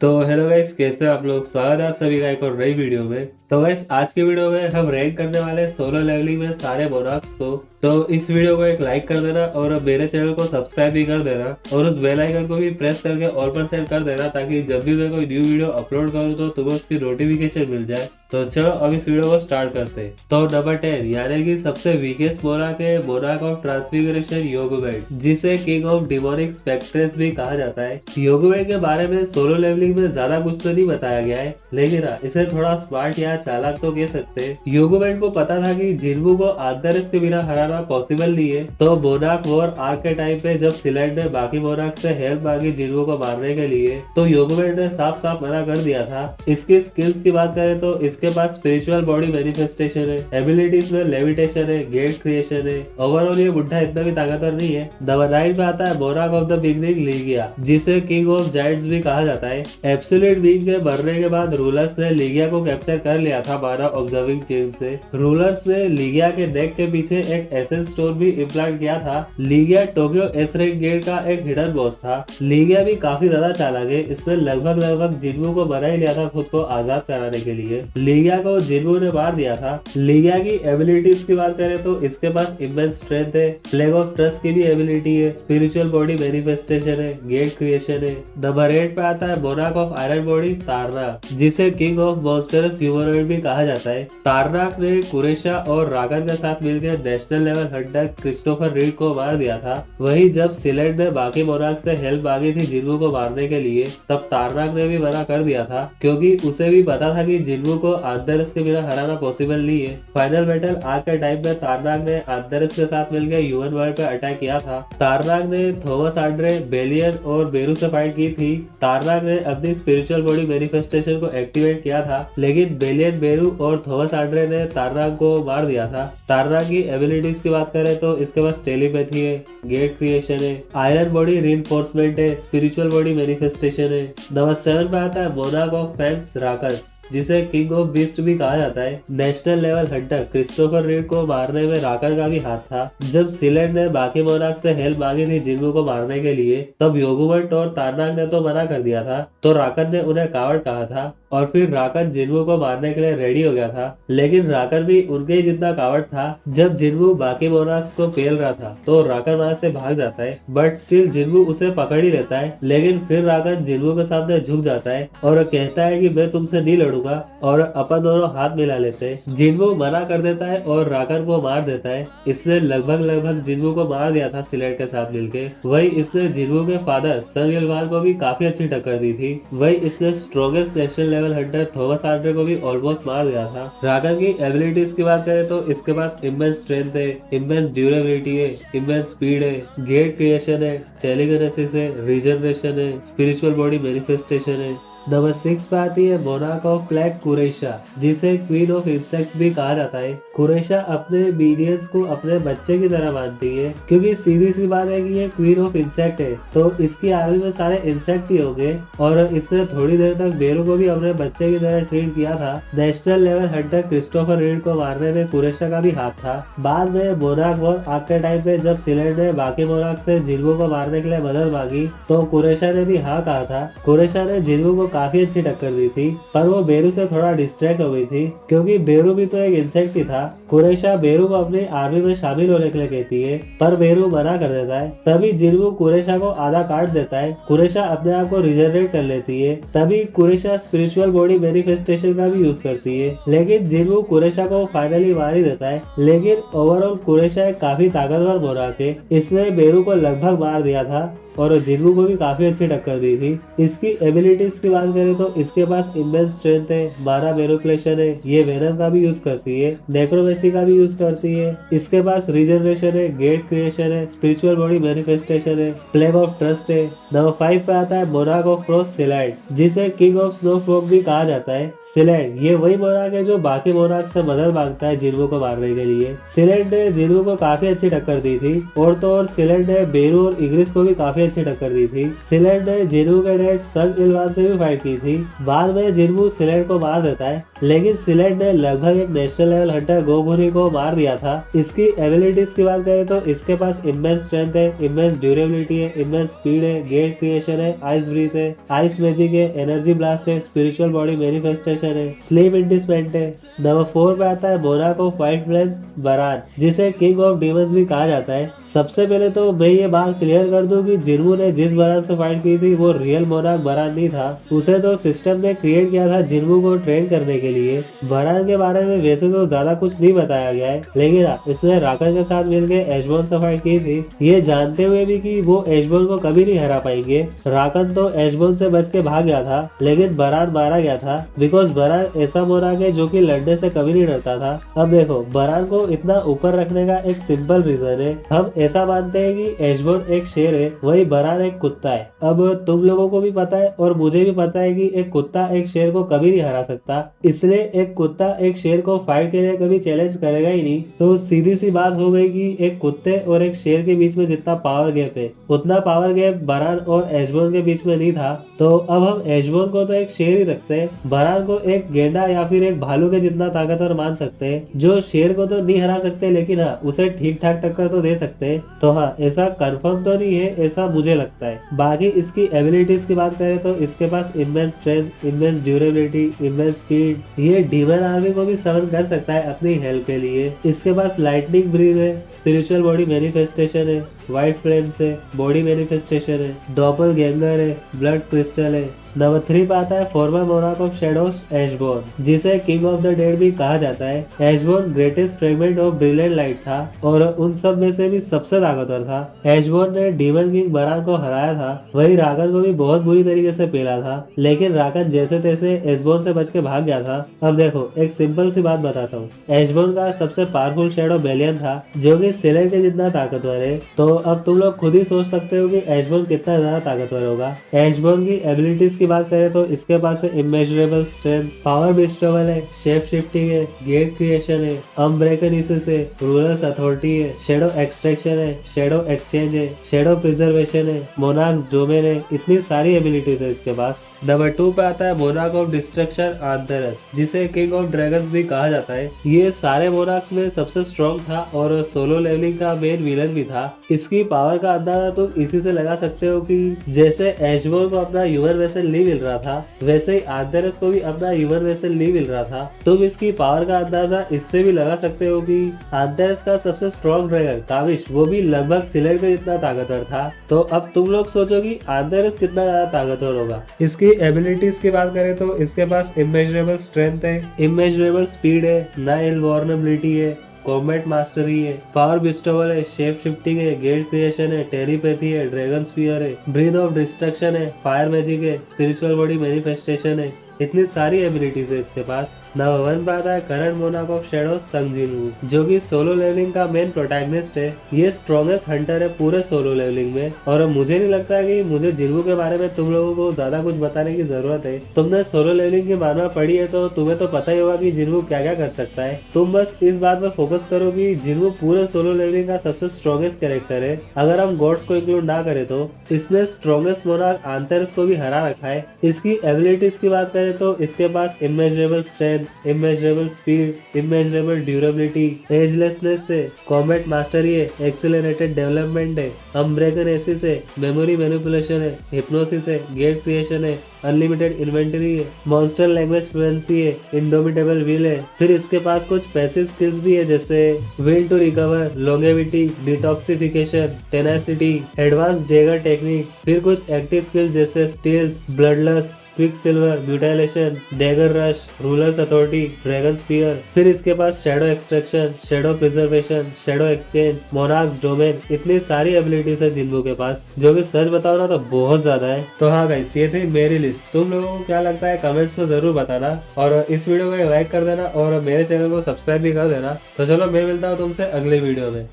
तो hello guys, कैसे हैं आप लोग। स्वागत है आप सभी का एक और नई वीडियो में। तो गाइस, आज की वीडियो में हम रैंक करने वाले हैं सोलो लेवलिंग में सारे मोनार्क्स को। तो इस वीडियो को एक लाइक कर देना और मेरे चैनल को सब्सक्राइब भी कर देना और उस बेल आइकन को भी प्रेस करके ऑल पर सेट कर देना, ताकि जब भी मैं कोई न्यू वीडियो अपलोड करूँ तो तुम्हें उसकी नोटिफिकेशन मिल जाए। तो चलो अब इस वीडियो को स्टार्ट करते हैं। तो नंबर 10 यानी कि सबसे वीकेस्ट मोनार्क है मोनार्क ऑफ ट्रांसफिगरेशन योगुबेट, जिसे किंग ऑफ डिमोनिक स्पेक्ट्रेस भी कहा जाता है। योगुबेट के बारे में सोलो लेवलिंग में ज्यादा कुछ तो नहीं बताया गया है, लेकिन इसे थोड़ा स्मार्ट या चालाक तो कह सकते हैं। योगुबेट को पता था कि जिन्वू को आदरस के बिना हराना पॉसिबल नहीं है, तो मोनार्क वॉर आर्क के टाइम पे जब सिलेंड ने बाकी मोनार्क से हेल्प मांगी जिन्वू को मारने के लिए, तो योगुबेट ने साफ साफ मना कर दिया था। इसकी स्किल्स की बात करें तो इसके पास स्पिरिचुअल बॉडी मैनिफेस्टेशन है, एबिलिटीज में लेविटेशन है, गेट क्रिएशन है। ओवरऑल ये बुढ़ा इतना भी ताकतवर नहीं है। नंबर 9 पे आता है monarch of the beginning Ligia, जिसे किंग ऑफ जायंट्स भी कहा जाता है। एब्सोल्यूट बीइंग के मरने के बाद रूलर्स ने लिगिया को कैप्चर कर लिया था माना ऑब्जर्विंग चेन से। रूलर्स ने लिगिया के नेक के पीछे एक एसेंस स्टोन भी इम्प्लांट किया था। Ligia Tokyo S rank gate का एक हिडन बॉस था। लिगिया भी काफी ज्यादा चालाक है, इसने लगभग जिन्वू को बना ही लिया था खुद को आजाद कराने के लिए। लिगिया को जिन्वू ने मार दिया था। लिगिया की एबिलिटीज की बात करें तो इसके पास इमेंस स्ट्रेंथ है, फ्लैग ऑफ ट्रस्ट की भी एबिलिटी है, स्पिरिचुअल बॉडी मैनिफेस्टेशन है, गेट क्रिएशन है। नंबर 8 पे आता है मोनार्क ऑफ आयरन बॉडी तारनाक, जिसे किंग ऑफ मॉन्स्टरस ह्यूमनॉइड भी कहा जाता है। तारनाक ने कुरेशा और रागन के साथ मिलकर national level Hunter Christopher read को मार दिया था। वही जब सिलेंड ने बाकी मोनार्क से हेल्प मांगी थी जिन्वू को मारने के लिए, तब तारनाक ने भी मना कर दिया था, क्योंकि उसे भी पता था कि जिन्वू को आंदरस के बिना हराना पॉसिबल नहीं है। फाइनल बैटल आर्क के टाइम पे तारनाक ने आंदरस के साथ मिलकर ह्यूमन वर्ल्ड पे अटैक किया था। तारनाक ने थॉमस आंड्रे, बेलियन और बेरू से फाइट की थी। तारनाक ने अपनी स्पिरिचुअल बॉडी मैनिफेस्टेशन को एक्टिवेट किया था, लेकिन बेलियन, बेरू और थॉमस आंड्रे ने तारनाक को मार दिया था। तारनाक की एबिलिटीज की बात करें तो इसके पास टेलीपैथी है, गेट क्रिएशन है, आयरन बॉडी रीइंफोर्समेंट है, स्पिरिचुअल बॉडी मैनिफेस्टेशन है। नंबर 7 पे आता है मोनार्क ऑफ फैंग्स राकन, जिसे किंग ऑफ बीस्ट भी कहा जाता है। National level Hunter Christopher read को मारने में राकन का भी हाथ था। जब सिलेंड ने बाकी मोनार्क से हेल्प मांगी थी जिन्वू को मारने के लिए, तब योगुबट और तारनाक ने तो मना कर दिया था, तो राकन ने उन्हें कावड़ कहा था और फिर राकन जिन्वू को मारने के लिए रेडी हो गया था। लेकिन राकन भी उनके ही जितना कावड़ था। जब जिन्वू बाकी मोनार्क्स को पेल रहा था तो राकन वहां से भाग जाता है, बट स्टिल जिन्वू उसे पकड़ ही लेता है। लेकिन फिर राकन जिन्वू के सामने झुक जाता है और कहता है कि मैं तुमसे नहीं लड़ूंगा, और अपन दोनों हाथ मिला लेते हैं। जिन्वू मना कर देता है और राकन को मार देता है। इसने लगभग जिन्वू को मार दिया था सिलेंड के साथ मिलके। वही इसने जिन्वू के फादर सन यलवान को भी काफी अच्छी टक्कर दी थी। वही इसने strongest national level Hunter Thomas Andre को भी ऑलमोस्ट मार दिया था। राकन की एबिलिटीज की बात करें तो इसके पास इमेंस स्ट्रेंथ है, इमेंस ड्यूरेबिलिटी है, इमेंस स्पीड है, गेट क्रिएशन है, टेलीकिनेसिस है, रीजनरेशन है, स्पिरिचुअल बॉडी मैनिफेस्टेशन है। नंबर 6 पे आती है मोनार्क ऑफ ब्लैक कुरेशा, जिसे क्वीन ऑफ इंसेक्ट्स भी कहा जाता है। कुरेशा अपने मिनियंस को अपने बच्चे की तरह मानती है, क्योंकि सीधी सी बात है कि ये क्वीन ऑफ इंसेक्ट है, तो इसकी आर्मी में सारे इंसेक्ट ही होंगे। और इसने थोड़ी देर तक बेरू को भी अपने बच्चे की तरह ट्रीट किया था। National level Hunter Christopher read को मारने में कुरेशा का भी हाथ था। बाद में मोनार्क वॉर आर्क के टाइम पे जब सिलेंड ने बाकी मोनार्क से जिन्वू को मारने के लिए मदद मांगी, तो कुरेशा ने भी हाँ कहा था। कुरेशा ने जिन्वू को काफी अच्छी टक्कर दी थी, पर वो बेरू से थोड़ा डिस्ट्रैक्ट हो गई थी, क्योंकि बेरू भी तो एक इंसेक्ट ही था। कुरेशा बेरू को अपनी आर्मी में शामिल होने के लिए कहती है, पर बेरू मना कर देता है। तभी जिन्वू कुरेशा को आधा काट देता है। कुरेशा अपने आप को रिजनरेट कर लेती है। तभी कुरेशा स्पिरिचुअल बॉडी मैनिफेस्टेशन का भी यूज करती है, लेकिन जिन्वू कुरेशा को फाइनली मार ही देता है। लेकिन ओवरऑल कुरेशा एक काफी ताकतवर मोनार्क है। इसने बेरू को लगभग मार दिया था और जिन्वू को भी काफी अच्छी टक्कर दी थी। इसकी एबिलिटीज की बात करें तो इसके पास इमेंस स्ट्रेंथ है, माना मैनिपुलेशन है, ये वेनम का भी यूज करती है, नेक्रोमेसी का भी यूज करती है। इसके पास रीजनरेशन है, गेट क्रिएशन है, स्पिरिचुअल बॉडी मैनिफेस्टेशन है, फ्लैग ऑफ ट्रस्ट है। नंबर 5 पे आता है मोनार्क ऑफ फ्रोस्ट सिलेंड, जिसे किंग ऑफ स्नो फ्रॉग भी कहा जाता है। सिलेंड ये वही मोनार्क है जो बाकी मोनार्क से मदद मांगता है जिन्वू को मारने के लिए। सिलेंड ने जिन्वू को काफी अच्छी टक्कर दी थी, और तो और सिलेंड ने बेरू और इग्रिस को भी काफी अच्छी टक्कर दी थी। सिलेंड ने जिन्वू के डैड सन इलवान से भी फाइट फाइट की थी। बाद में जिन्वू सिलेट को मार देता है, लेकिन सिलेट ने लगभग एक नेशनल लेवल हंटर गोकुरी को मार दिया था। इसकी एबिलिटीज की बात करें तो इसके पास इमेंस स्ट्रेंथ है, इमेंस ड्यूरेबिलिटी है, इमेंस स्पीड है, गेट क्रिएशन है, आइस ब्रीथ है, आइस मैजिक है, एनर्जी ब्लास्ट है, स्पिरिचुअल बॉडी मैनिफेस्टेशन है, स्लीप इंडिसमेंट है। नंबर 4 पे आता है मोनाक ऑफ व्हाइट फ्लेम्स बरान, जिसे किंग ऑफ डीमंस भी कहा जाता है। सबसे पहले तो मैं ये बात क्लियर कर दूं कि जिन्वू ने जिस बरान से फाइट की थी वो रियल मोनाक बरान नहीं था, उसे तो सिस्टम ने क्रिएट किया था जिन्वू को ट्रेन करने के लिए। बरान के बारे में वैसे तो ज्यादा कुछ नहीं बताया गया है, लेकिन इसने राकन के साथ मिलकर एशबोर्न से फाइट की थी, ये जानते हुए भी कि वो एशबोर्न को कभी नहीं हरा पाएंगे। राकन तो एशबोर्न से बच के भाग गया था, लेकिन बरान मारा गया था, बिकॉज बरान ऐसा मोनाक है जो कि लड़ने से कभी नहीं डरता था। अब देखो, बरान को इतना ऊपर रखने का एक सिंपल रीजन है, हम ऐसा मानते हैं कि एशबोर्न एक शेर है, वही बरान एक कुत्ता है। अब तुम लोगों को भी पता है और मुझे भी पता है कि एक कुत्ता एक शेर को कभी नहीं हरा सकता, इसलिए एक कुत्ता एक शेर को फाइट के लिए कभी चैलेंज करेगा ही नहीं। तो सीधी सी बात हो गई कि एक कुत्ते और एक शेर के बीच में जितना पावर गैप है, उतना पावर गैप बरान और एशबोर्न के बीच में नहीं था। तो अब हम एशबोर्न को तो एक शेर ही रखते हैं, बरान को एक गेंडा या फिर एक भालू के जितना ताकतवर मान सकते हैं, जो शेर को तो नहीं हरा सकते, लेकिन हाँ उसे ठीक ठाक टक्कर तो दे सकते हैं। तो हाँ, ऐसा कंफर्म तो नहीं है, ऐसा मुझे लगता है। बाकी इसकी एबिलिटीज की बात करें तो इसके पास immense strength, immense durability, immense speed, ये डीमन आर्मी को भी समन कर सकता है अपनी हेल्प के लिए। इसके पास लाइटनिंग ब्रीथ है, स्पिरिचुअल बॉडी मैनिफेस्टेशन है, व्हाइट फ्लेम्स है, बॉडी मैनिफेस्टेशन है, डॉपलगैंगर है, ब्लड क्रिस्टल है। नंबर 3 पे आता है former monarch of shadows Ashborn, जिसे किंग ऑफ द डेड भी कहा जाता है। Ashborn greatest fragment of brilliant light था और उन सब में से भी सबसे ताकतवर था। एशबोर्न ने डीमन किंग बरान को हराया था, वही राकन को भी बहुत बुरी तरीके से पेला था, लेकिन राकन जैसे तैसे एशबोर्न से बच के भाग गया था। अब देखो, एक सिंपल सी बात बताता हूँ, एशबोर्न का सबसे पावरफुल शैडो बेलियन था, जो कि सिलेट के जितना ताकतवर है। तो अब तुम लोग खुद ही सोच सकते हो कि एशबोर्न कितना ज्यादा ताकतवर होगा। एशबोर्न की एबिलिटीज की बात करें तो इसके पास है इमेजरेबल स्ट्रेंथ, पावर बिस्टोवल है, शेप शिफ्टिंग है, गेट क्रिएशन है, अनब्रेकनेसिस है, रूलर्स अथॉरिटी है, शेडो एक्सट्रैक्शन है, शेडो एक्सचेंज है, शेडो प्रिजर्वेशन है, मोनार्क्स डोमेन है। इतनी सारी एबिलिटीज है इसके पास। नंबर 2 पे आता है मोनार्क ऑफ डिस्ट्रक्शन आंथरस, जिसे किंग ऑफ ड्रैगन्स भी कहा जाता है। ये सारे मोनार्क्स में सबसे स्ट्रॉन्ग था और सोलो लेवलिंग का मेन विलन भी था। इसकी पावर का अंदाजा तुम इसी से लगा सकते हो कि जैसे एशबोर्न को अपना ह्यूमन वेसल नहीं मिल रहा था, वैसे ही आंथरस को भी अपना ह्यूमन वेसल नहीं मिल रहा था। तुम इसकी पावर का अंदाजा इससे भी लगा सकते हो कि आंथरस का सबसे स्ट्रॉन्ग ड्रैगन काविश, वो भी लगभग सिलेट के जितना ताकतवर था। तो अब तुम लोग सोचो कि आंथरस कितना ज्यादा ताकतवर होगा। इसकी एबिलिटीज की बात करें तो इसके पास इमेजरेबल स्ट्रेंथ है, इमेजरेबल स्पीड है, ना इनवॉर्नेबिलिटी है, कॉम्बैट मास्टरी है, पावर बिस्टोवल है, शेप शिफ्टिंग है, गेट क्रिएशन है, टेलीपैथी है, ड्रैगन स्पीयर है, ब्रीथ ऑफ डिस्ट्रक्शन है, फायर मैजिक है, स्पिरिचुअल बॉडी मैनिफेस्टेशन है। इतनी सारी एबिलिटीज है इसके पास। नंबर 1 पे आता है करंट मोनार्क ऑफ शैडोज संग जिनवू, जो कि सोलो लेवलिंग का मेन प्रोटैगनिस्ट है। ये स्ट्रॉन्गेस्ट हंटर है पूरे सोलो लेवलिंग में, और मुझे नहीं लगता कि मुझे जिनवू के बारे में तुम लोगों को ज्यादा कुछ बताने की जरूरत है। तुमने सोलो लेवलिंग की मानवा पढ़ी है तो तुम्हें तो पता ही होगा कि जिनवू क्या क्या कर सकता है। तुम बस इस बात पर फोकस करो कि जिनवू पूरे सोलो लेवलिंग का सबसे स्ट्रॉन्गेस्ट कैरेक्टर है। अगर हम गॉड्स को इंक्लूड ना करें तो इसने स्ट्रॉन्गेस्ट मोनार्क आंथरस को भी हरा रखा है। इसकी एबिलिटीज की बात करें तो इसके पास immeasurable strength, immeasurable speed, immeasurable durability, agelessness है, कॉम्बैट मास्टरी है, एक्सेलरेटेड डेवलपमेंट है, अनब्रेकनेसिस है, मेमोरी मैनिपुलेशन है, हिप्नोसिस है, गेट क्रिएशन है, अनलिमिटेड इन्वेंटरी है, मॉन्स्टर लैंग्वेज फ्लुएंसी है, इंडोमिटेबल विल है। फिर इसके पास कुछ पैसिव स्किल्स भी है, जैसे will to recover, longevity, detoxification, tenacity, advance dagger technique. फिर कुछ एक्टिव स्किल्स जैसे stealth, bloodlust, quicksilver, mutilation, dagger rush, ruler's authority, dragon spear. फिर इसके पास shadow extraction, shadow preservation, shadow exchange, monarch's domain. इतनी सारी एबिलिटीज है जिनवू के पास, जो कि सच बताओ ना तो बहुत ज्यादा है। तो हाँ गाइस, ये थी मेरी लिस्ट। तुम लोगों को क्या लगता है कमेंट्स में जरूर बताना, और इस वीडियो को लाइक कर देना और मेरे चैनल को सब्सक्राइब भी कर देना। तो चलो, मैं मिलता हूँ तुमसे अगले वीडियो में।